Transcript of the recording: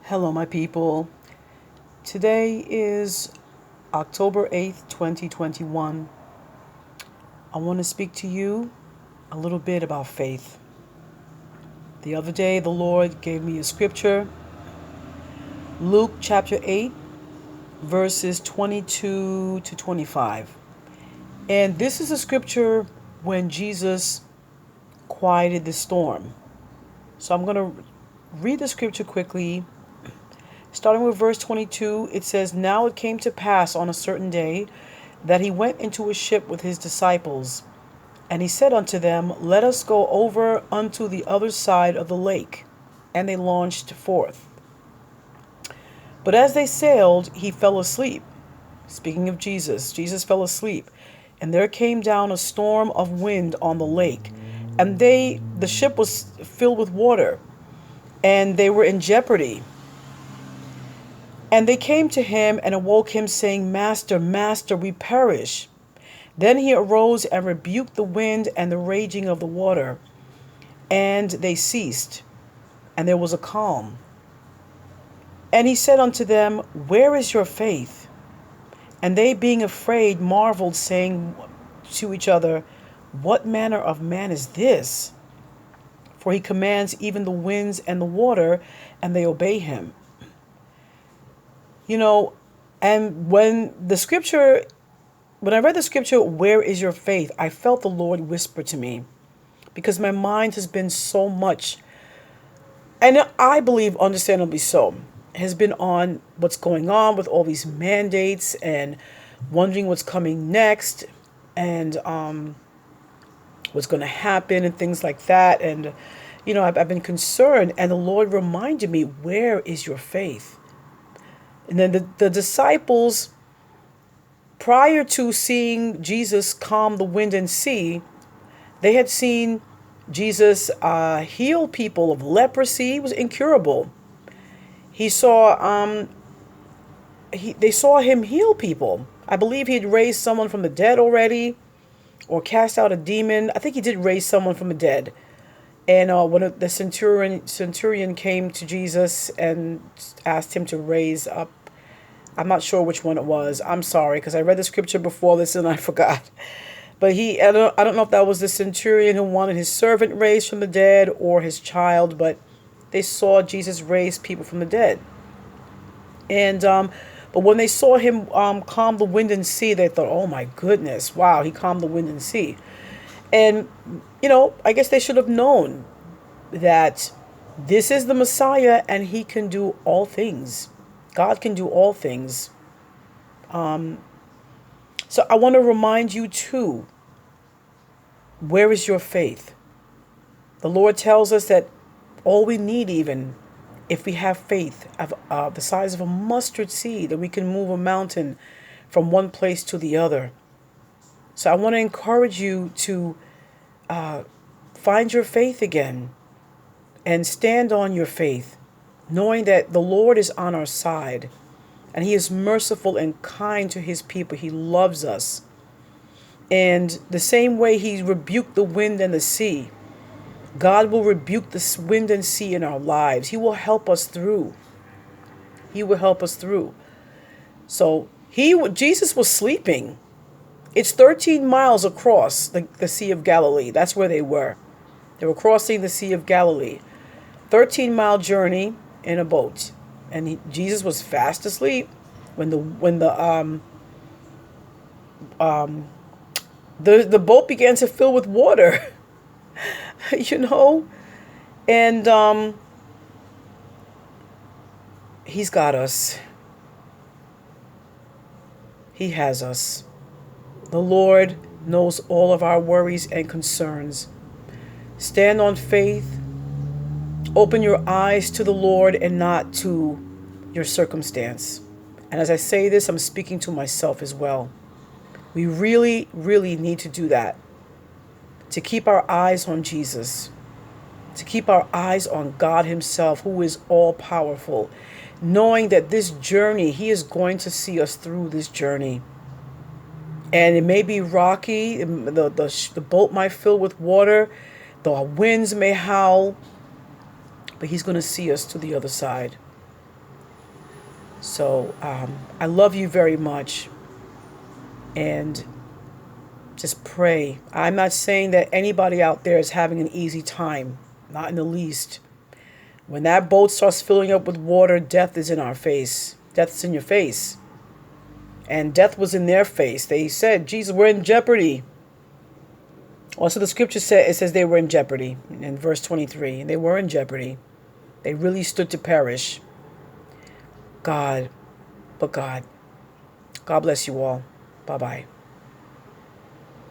Hello, my people. Today is October 8th, 2021. I want to speak to you a little bit about faith. The other day, the Lord gave me a scripture, Luke chapter 8, verses 22 to 25. And this is a scripture when Jesus quieted the storm. So I'm going to read the scripture quickly. Starting with verse 22, it says, "Now it came to pass on a certain day that he went into a ship with his disciples. And he said unto them, Let us go over unto the other side of the lake. And they launched forth. But as they sailed, he fell asleep." Speaking of Jesus, Jesus fell asleep. "And there came down a storm of wind on the lake. And the ship was filled with water, and they were in jeopardy. And they came to him and awoke him, saying, Master, Master, we perish. Then he arose and rebuked the wind and the raging of the water, and they ceased, and there was a calm. And he said unto them, Where is your faith? And they, being afraid, marveled, saying to each other, What manner of man is this? For he commands even the winds and the water, and they obey him." And when I read the scripture, "Where is your faith?" I felt the Lord whisper to me, because my mind has been so much, and I believe understandably so, has been on what's going on with all these mandates and wondering what's coming next, and what's going to happen and things like that. And I've been concerned, and the Lord reminded me, where is your faith? And then the disciples, prior to seeing Jesus calm the wind and sea, they had seen Jesus heal people of leprosy. He was incurable. They saw him heal people. I believe he had raised someone from the dead already, or cast out a demon. I think he did raise someone from the dead. And when the centurion came to Jesus and asked him to raise up, I'm not sure which one it was. I'm sorry, because I read the scripture before this and I forgot. But I don't know if that was the centurion who wanted his servant raised from the dead or his child, but they saw Jesus raise people from the dead. And but when they saw him calm the wind and sea, they thought, "Oh my goodness, wow, he calmed the wind and sea." And I guess they should have known that this is the Messiah and he can do all things. God can do all things. So I want to remind you too, where is your faith? The Lord tells us that all we need, even if we have faith of the size of a mustard seed, that we can move a mountain from one place to the other. So I want to encourage you to find your faith again and stand on your faith, knowing that the Lord is on our side and he is merciful and kind to his people. He loves us. And the same way he rebuked the wind and the sea, God will rebuke the wind and sea in our lives. He will help us through. He will help us through. So Jesus was sleeping. It's 13 miles across the Sea of Galilee. That's where they were. They were crossing the Sea of Galilee. 13-mile journey in a boat. And Jesus was fast asleep when the boat began to fill with water. And he's got us. He has us. The Lord knows all of our worries and concerns. Stand on faith. Open your eyes to the Lord and not to your circumstance. And as I say this, I'm speaking to myself as well. We really, really need to do that. To keep our eyes on Jesus. To keep our eyes on God himself, who is all powerful. Knowing that this journey, he is going to see us through this journey. And it may be rocky. The boat might fill with water. The winds may howl. But he's going to see us to the other side. So I love you very much. And just pray. I'm not saying that anybody out there is having an easy time. Not in the least. When that boat starts filling up with water, death is in our face. Death's in your face. And death was in their face. They said, Jesus, we're in jeopardy. Also, the scripture says they were in jeopardy in verse 23. And they were in jeopardy. They really stood to perish. God, but God. God bless you all. Bye-bye.